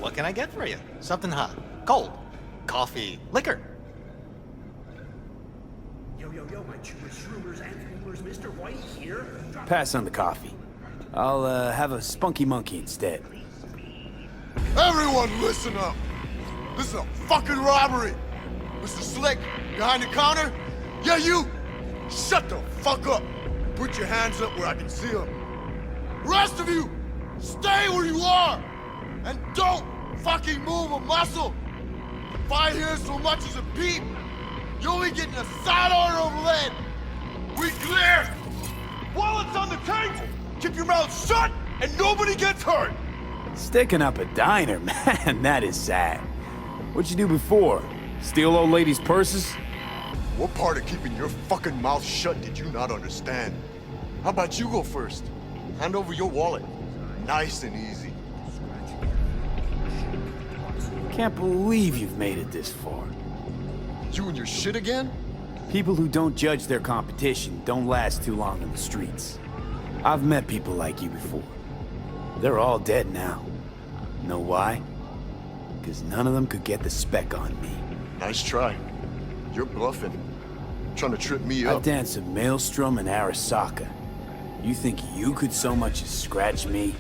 What can I get for you? Something hot, cold, coffee, liquor. Yo, my chewers, shroomers, and foolers, Mr. White here. Pass on the coffee. I'll, have a spunky monkey instead. Everyone listen up! This is a fucking robbery! Mr. Slick, behind the counter? Yeah, you! Shut the fuck up! Put your hands up where I can see them. Rest of you, stay where you are! And don't fucking move a muscle! If I hear so much as a peep, you're only getting a side order of lead! We clear! Wallet's on the table! Keep your mouth shut and nobody gets hurt! Sticking up a diner, man, that is sad. What'd you do before? Steal old ladies' purses? What part of keeping your fucking mouth shut did you not understand? How about you go first? Hand over your wallet. Nice and easy. Can't believe you've made it this far. You and your shit again? People who don't judge their competition don't last too long in the streets. I've met people like you before. They're all dead now. Know why? Because none of them could get the spec on me. Nice try. You're bluffing. Trying to trip me up. I danced a Maelstrom in Arasaka. You think you could so much as scratch me?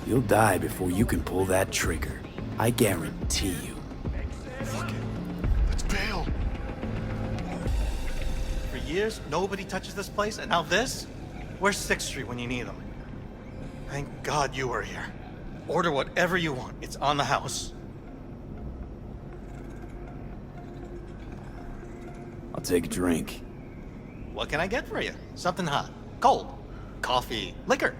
You'll die before you can pull that trigger. I guarantee you. Fuck it. Let's bail. For years, nobody touches this place, and now this? Where's 6th Street when you need them? Thank God you were here. Order whatever you want. It's on the house. I'll take a drink. What can I get for you? Something hot, cold, coffee, liquor.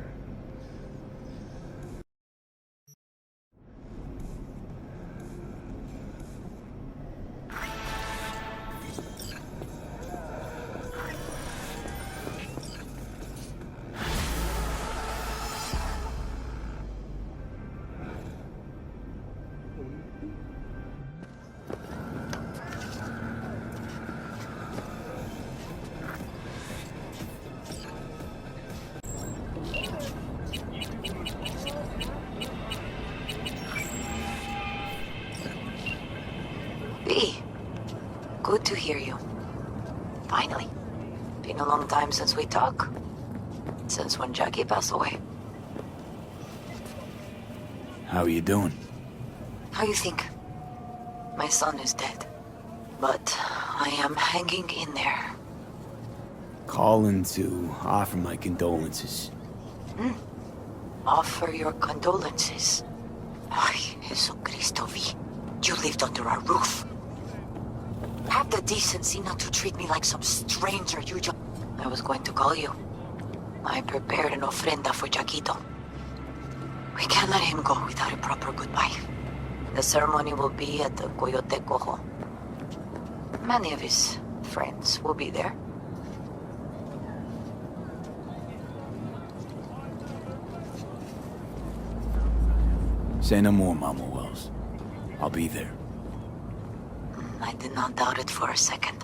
Good to hear you. Finally. Been a long time since we talked. Since when Jackie passed away. How are you doing? How you think? My son is dead. But I am hanging in there. Calling to offer my condolences. Offer your condolences. Ay, Jesucristo vi. You lived under our roof. Have the decency not to treat me like some stranger, you just... I was going to call you. I prepared an ofrenda for Jaquito. We can't let him go without a proper goodbye. The ceremony will be at the Coyote Cojo. Many of his friends will be there. Say no more, Mama Wells. I'll be there. I did not doubt it for a second.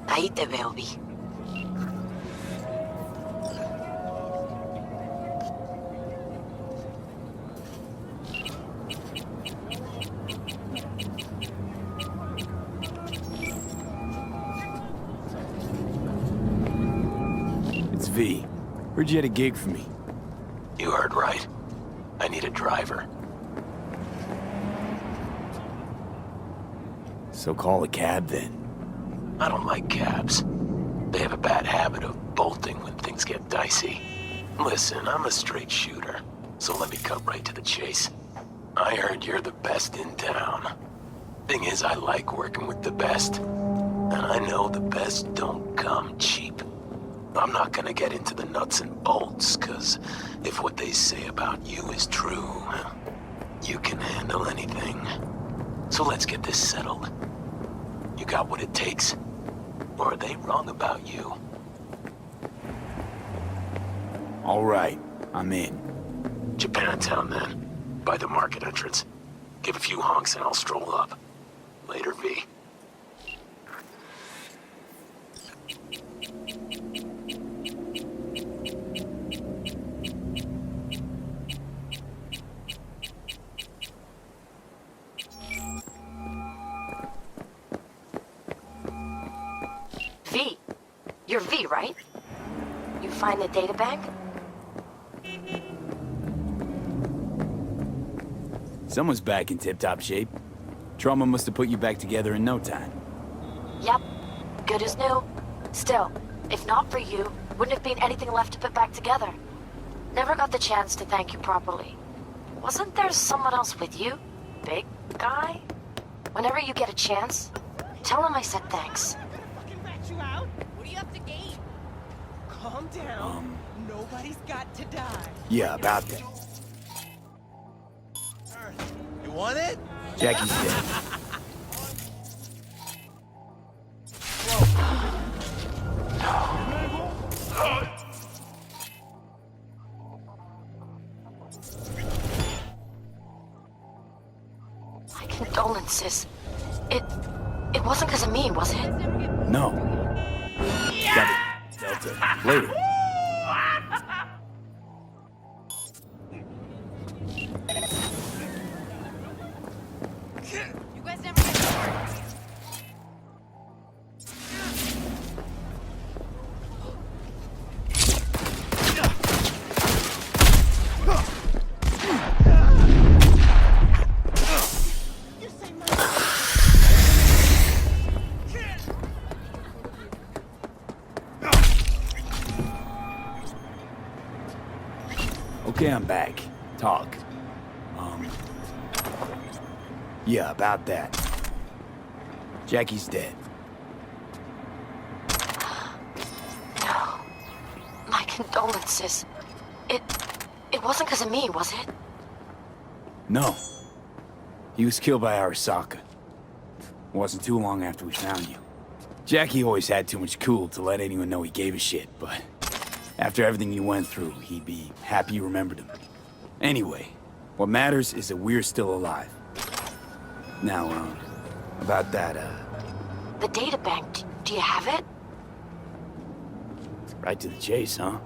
Ahí te veo, Vi. It's V. Heard you had a gig for me. You heard right. I need a driver. So call a cab then. I don't like cabs. They have a bad habit of bolting when things get dicey. Listen, I'm a straight shooter, so let me cut right to the chase. I heard you're the best in town. Thing is, I like working with the best. And I know the best don't come cheap. I'm not gonna get into the nuts and bolts, cause if what they say about you is true, you can handle anything. So let's get this settled. You got what it takes? Or are they wrong about you? All right, I'm in. Japantown then, by the market entrance. Give a few honks and I'll stroll up. Later, V. You're V, right? You find the databank? Someone's back in tip-top shape. Trauma must have put you back together in no time. Yep. Good as new. Still, if not for you, wouldn't have been anything left to put back together. Never got the chance to thank you properly. Wasn't there someone else with you? Big guy? Whenever you get a chance, tell him I said thanks. Fucking rat you out? What are you up to gain? Calm down. Nobody's got to die. Yeah, about that. You want it? Jackie's dead. My condolences. It wasn't because of me, was it? No. Got it. Delta. Later. You guys never get bored. Okay, I'm back. Talk. Yeah, about that. Jackie's dead. No. My condolences. It wasn't because of me, was it? No. He was killed by Arasaka. Wasn't too long after we found you. Jackie always had too much cool to let anyone know he gave a shit, but after everything you went through, he'd be happy you remembered him. Anyway, what matters is that we're still alive. Now, about that, The databank, do you have it? right to the chase, huh?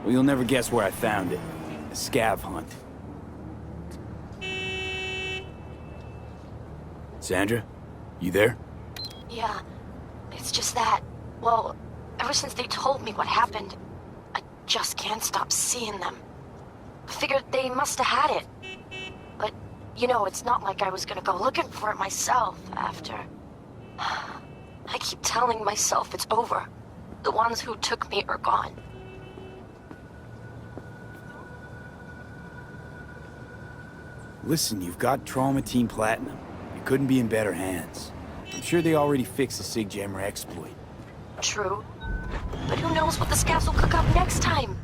Well, you'll never guess where I found it. A scav hunt. Sandra? You there? Yeah. It's just that, well, ever since they told me what happened, I just can't stop seeing them. I figured they must have had it. But, you know, it's not like I was gonna go looking for it myself after. I keep telling myself it's over. The ones who took me are gone. Listen, you've got Trauma Team Platinum. You couldn't be in better hands. I'm sure they already fixed the Sig Jammer exploit. True. But who knows what the scavs will cook up next time?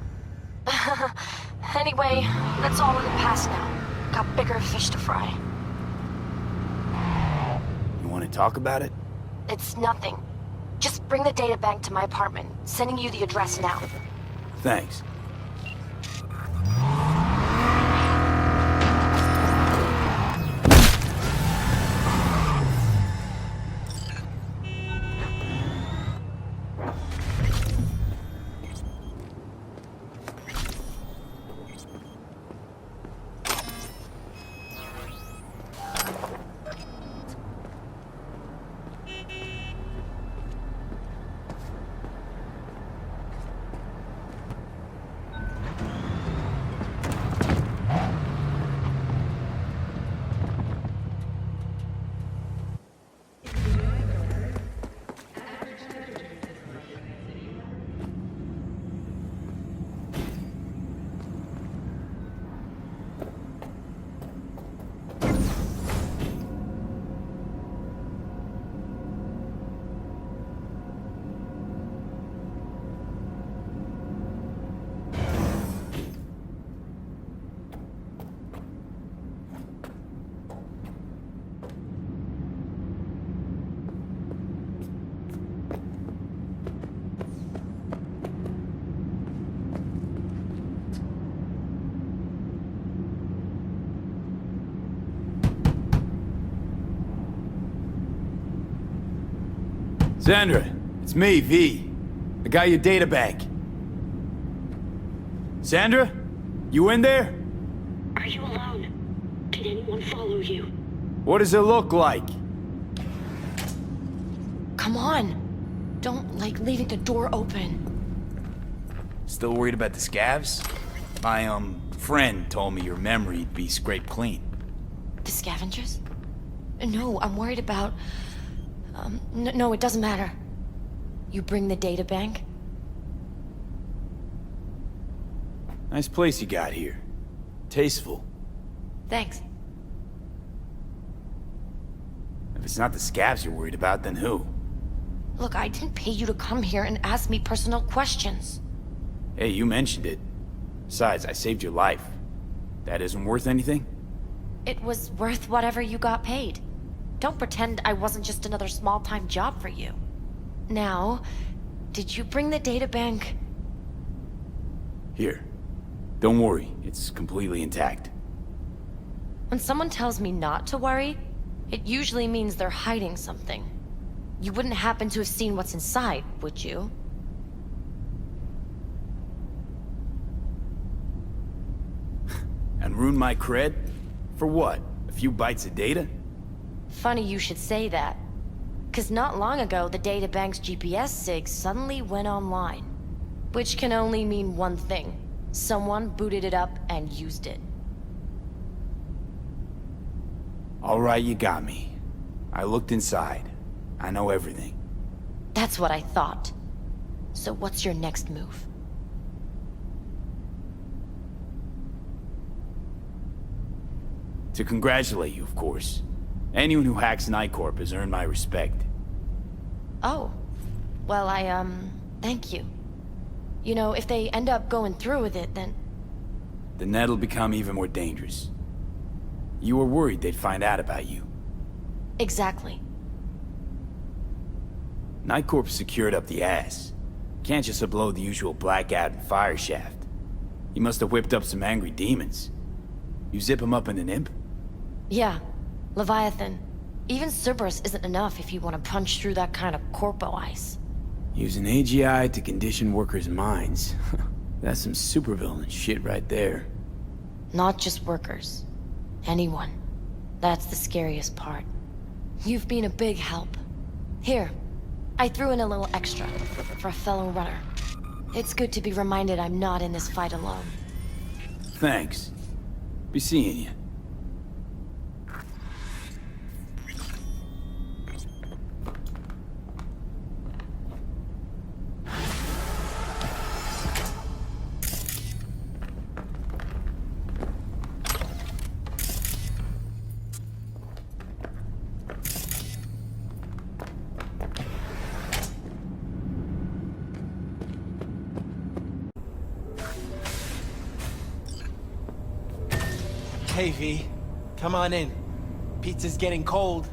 Anyway, that's all in the past now. Got bigger fish to fry. You want to talk about it? It's nothing. Just bring the databank to my apartment. Sending you the address now. Thanks. Sandra, it's me, V. I got your data back. Sandra? You in there? Are you alone? Did anyone follow you? What does it look like? Come on. don't like leaving the door open. Still worried about the scavs? My, friend told me your memory'd be scraped clean. The scavengers? No, I'm worried about... no, it doesn't matter. You bring the data bank? Nice place you got here. Tasteful. Thanks. If it's not the scavs you're worried about, then who? Look, I didn't pay you to come here and ask me personal questions. Hey, you mentioned it. Besides, I saved your life. That isn't worth anything? It was worth whatever you got paid. Don't pretend I wasn't just another small-time job for you. Now, did you bring the data bank? Here. Don't worry, it's completely intact. When someone tells me not to worry, it usually means they're hiding something. You wouldn't happen to have seen what's inside, would you? And ruin my cred? For what? A few bytes of data? Funny you should say that. 'Cause not long ago, the databank's GPS sig suddenly went online. Which can only mean one thing. Someone booted it up and used it. All right, you got me. I looked inside. I know everything. That's what I thought. So what's your next move? To congratulate you, of course. Anyone who hacks Night Corp has earned my respect. Oh. Well, thank you. You know, if they end up going through with it, then... The net'll become even more dangerous. You were worried they'd find out about you. Exactly. Night Corp's secured up the ass. Can't just upload the usual blackout and fire shaft. You must have whipped up some angry demons. You zip them up in an imp? Yeah. Leviathan. Even Cerberus isn't enough if you want to punch through that kind of corpo ice. Using AGI to condition workers' minds. That's some supervillain shit right there. Not just workers. Anyone. That's the scariest part. You've been a big help. Here, I threw in a little extra for a fellow runner. It's good to be reminded I'm not in this fight alone. Thanks. Be seeing you. Hey, V. Come on in. Pizza's getting cold.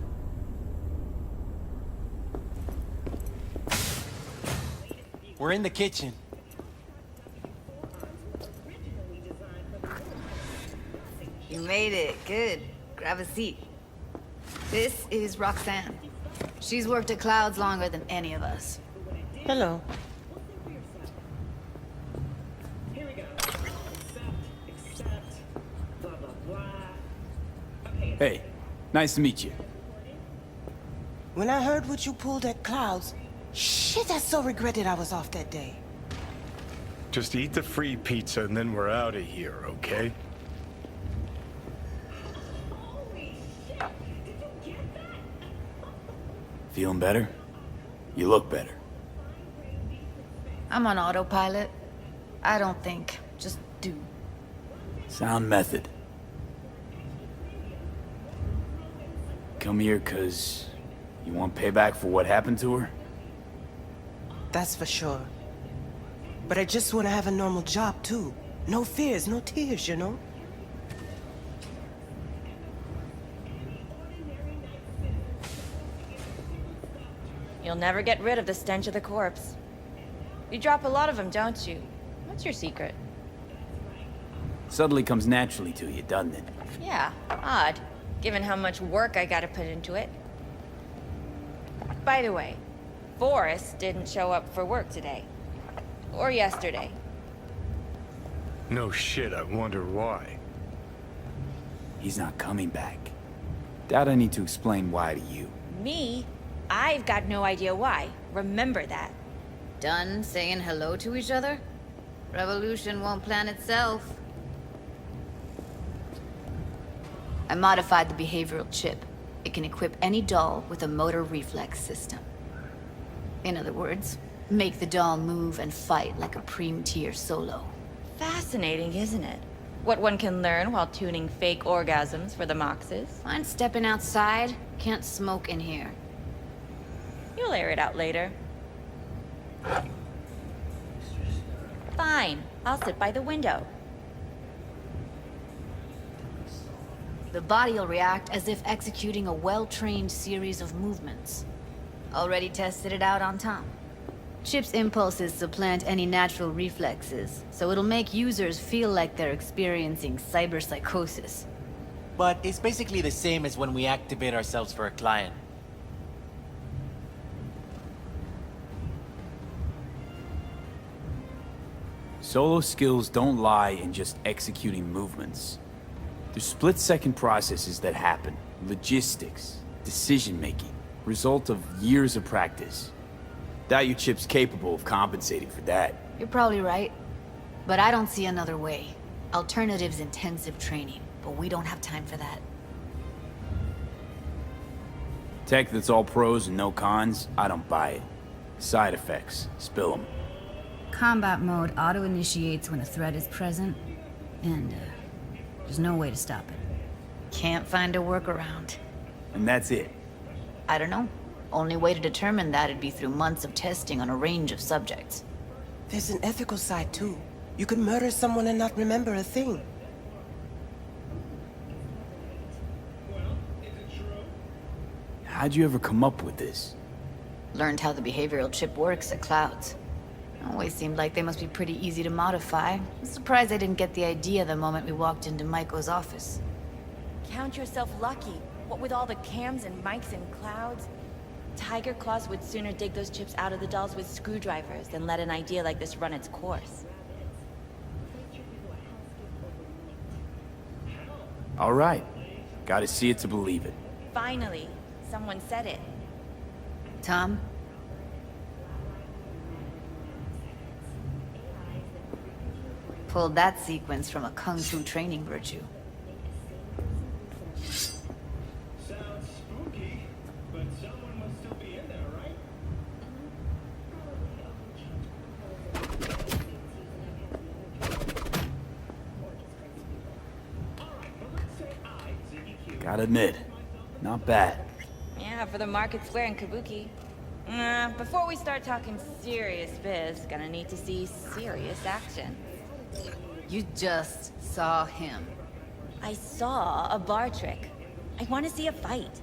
We're in the kitchen. You made it. Good. Grab a seat. This is Roxanne. She's worked at Clouds longer than any of us. Hello. Hey, nice to meet you. When I heard what you pulled at Clouds, shit, I so regretted I was off that day. Just eat the free pizza and then we're out of here, okay? Feeling better? You look better. I'm on autopilot. I don't think. Just do. Sound method. Come here 'cause you want payback for what happened to her? That's for sure. But I just want to have a normal job, too. No fears, no tears, you know? You'll never get rid of the stench of the corpse. You drop a lot of them, don't you? What's your secret? Suddenly comes naturally to you, doesn't it? Yeah, odd, given how much work I gotta put into it. By the way, Forrest didn't show up for work today. Or yesterday. No shit, I wonder why. He's not coming back. Doubt I need to explain why to you. Me? I've got no idea why. Remember that. Done saying hello to each other? Revolution won't plan itself. I modified the behavioral chip. It can equip any doll with a motor reflex system. In other words, make the doll move and fight like a Prime-tier solo. Fascinating, isn't it? What one can learn while tuning fake orgasms for the Moxes. Mind stepping outside? Can't smoke in here. You'll air it out later. Fine, I'll sit by the window. The body will react as if executing a well-trained series of movements. Already tested it out on Tom. Chip's impulses supplant any natural reflexes, so it'll make users feel like they're experiencing cyberpsychosis. But it's basically the same as when we activate ourselves for a client. Solo skills don't lie in just executing movements. There's split-second processes that happen. Logistics, decision-making, result of years of practice. Doubt your chip's capable of compensating for that. You're probably right, but I don't see another way. Alternative's intensive training, but we don't have time for that. Tech that's all pros and no cons, I don't buy it. Side effects, spill them. Combat mode auto-initiates when a threat is present, and there's no way to stop it. Can't find a workaround. And that's it. I don't know. Only way to determine that'd be through months of testing on a range of subjects. There's an ethical side too. You could murder someone and not remember a thing. How'd you ever come up with this? Learned how the behavioral chip works at Clouds. Always seemed like they must be pretty easy to modify. I'm surprised I didn't get the idea the moment we walked into Maiko's office. Count yourself lucky. What with all the cams and mics and clouds? Tiger Claws would sooner dig those chips out of the dolls with screwdrivers than let an idea like this run its course. All right. Gotta see it to believe it. Finally, someone said it. Tom? Pulled that sequence from a kung fu training virtue. Sounds spooky, but someone must still be in there, right? Gotta admit, not bad. Yeah, for the Market Square in Kabuki. Before we start talking serious biz, gonna need to see serious action. You just saw him. I saw a bar trick. I want to see a fight.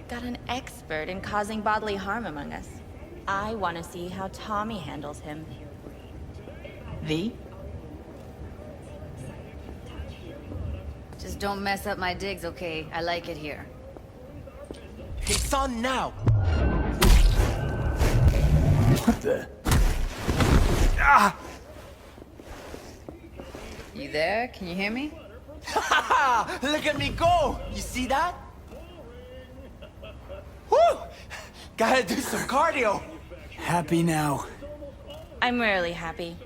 Got an expert in causing bodily harm among us. I want to see how Tommy handles him. V? Just don't mess up my digs, okay? I like it here. It's on now! What the? Ah! You there? Can you hear me? Look at me go! You see that? Woo! Gotta do some cardio! Happy now. I'm rarely happy,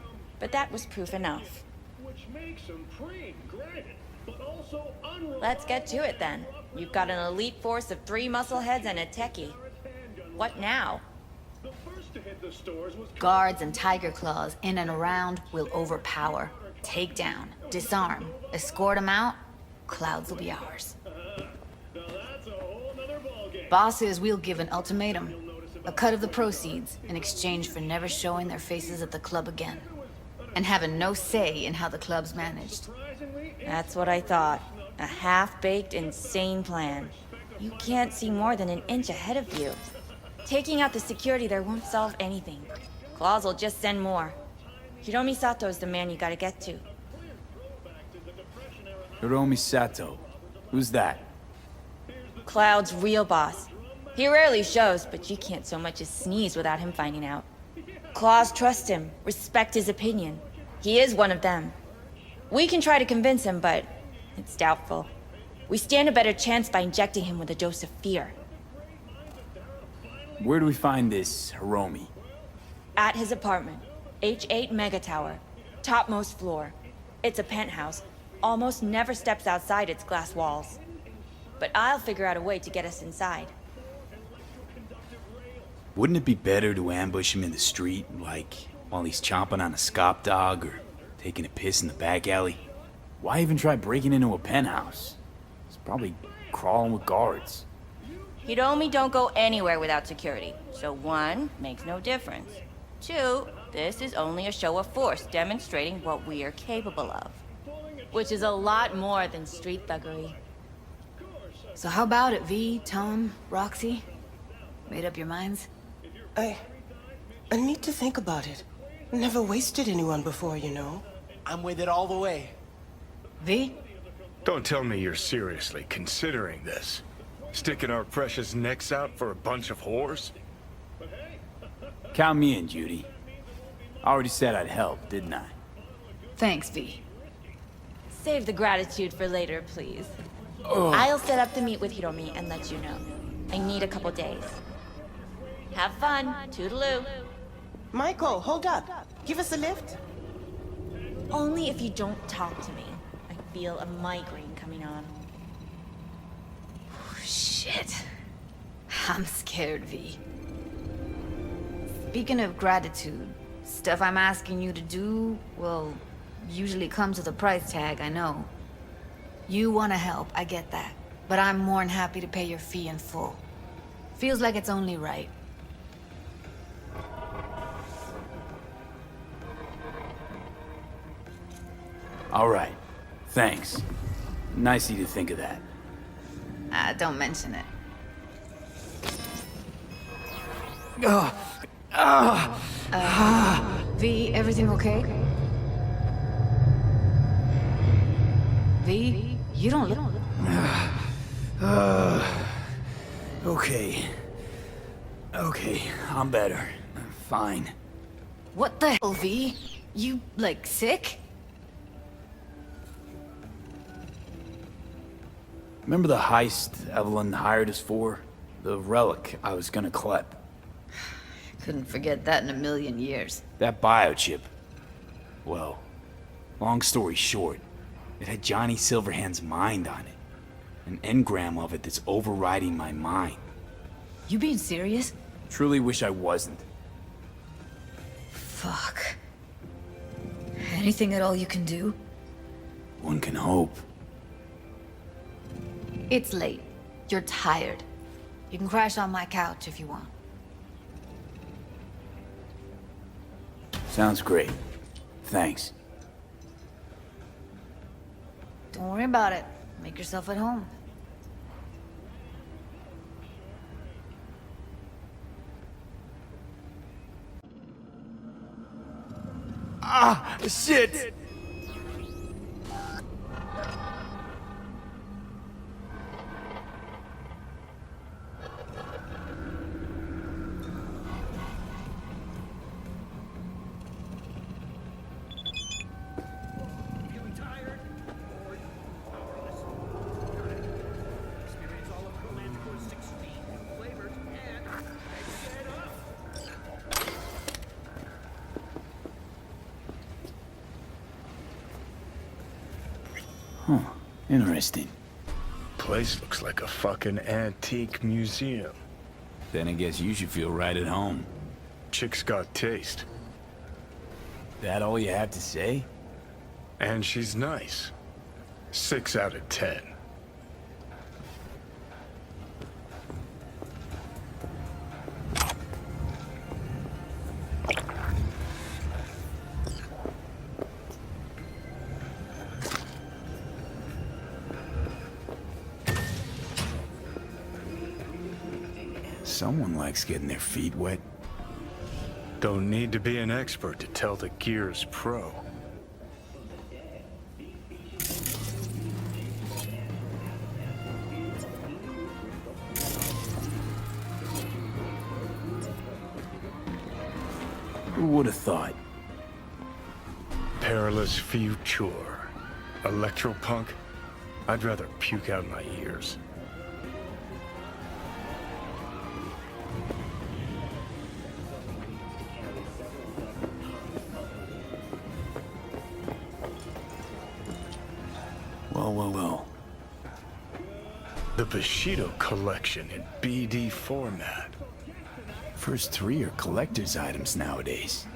but that was proof enough. Which makes him pretty granted, but also unreliable. Let's get to it then. You've got an elite force of 3 muscleheads and a techie. What now? The first to hit the stores was Guards and Tiger Claws in and around will overpower. Take down, disarm, escort them out. Clouds will be ours. Now that's a whole nother ballgame. Bosses, we'll give an ultimatum. A cut of the proceeds in exchange for never showing their faces at the club again. And having no say in how the club's managed. That's what I thought. A half-baked, insane plan. You can't see more than an inch ahead of you. Taking out the security there won't solve anything. Claws will just send more. Hiromi Sato's the man you gotta get to. Hiromi Sato. Who's that? Cloud's real boss. He rarely shows, but you can't so much as sneeze without him finding out. Claws trust him, respect his opinion. He is one of them. We can try to convince him, but it's doubtful. We stand a better chance by injecting him with a dose of fear. Where do we find this Hiromi? At his apartment. H8 Mega Tower. Topmost floor. It's a penthouse. Almost never steps outside its glass walls. But I'll figure out a way to get us inside. Wouldn't it be better to ambush him in the street, like while he's chomping on a scop dog or taking a piss in the back alley? Why even try breaking into a penthouse? He's probably crawling with guards. Hiromi don't go anywhere without security. So 1, makes no difference. 2, this is only a show of force demonstrating what we are capable of. Which is a lot more than street thuggery. So how about it, V, Tom, Roxy? Made up your minds? I need to think about it. Never wasted anyone before, you know. I'm with it all the way. V? Don't tell me you're seriously considering this. Sticking our precious necks out for a bunch of whores? Count me in, Judy. I already said I'd help, didn't I? Thanks, V. Save the gratitude for later, please. I'll set up the meet with Hiromi and let you know. I need a couple days. Have fun. Toodaloo. Michael, hold up. Give us a lift. Only if you don't talk to me. I feel a migraine coming on. Shit. I'm scared, V. Speaking of gratitude, stuff I'm asking you to do, well, usually comes with a price tag, I know. You want to help, I get that. But I'm more than happy to pay your fee in full. Feels like it's only right. All right. Thanks. Nice of you to think of that. Don't mention it. V, everything okay? V, you don't look... Okay. Okay, I'm better. I'm fine. What the hell, V? You, like, sick? Remember the heist Evelyn hired us for? The relic I was gonna collect. Couldn't forget that in a million years. That biochip. Well, long story short, it had Johnny Silverhand's mind on it. An engram of it that's overriding my mind. You being serious? Truly wish I wasn't. Fuck. Anything at all you can do? One can hope. It's late. You're tired. You can crash on my couch if you want. Sounds great. Thanks. Don't worry about it. Make yourself at home. Ah, shit! Huh. Interesting. Place looks like a fucking antique museum. Then I guess you should feel right at home. Chick's got taste. That all you have to say? And she's nice. 6 out of 10. Someone likes getting their feet wet. Don't need to be an expert to tell the gear's pro. Who would have thought? Perilous future. Electropunk? I'd rather puke out my ears. The Bushido collection in BD format. First 3 are collector's items nowadays.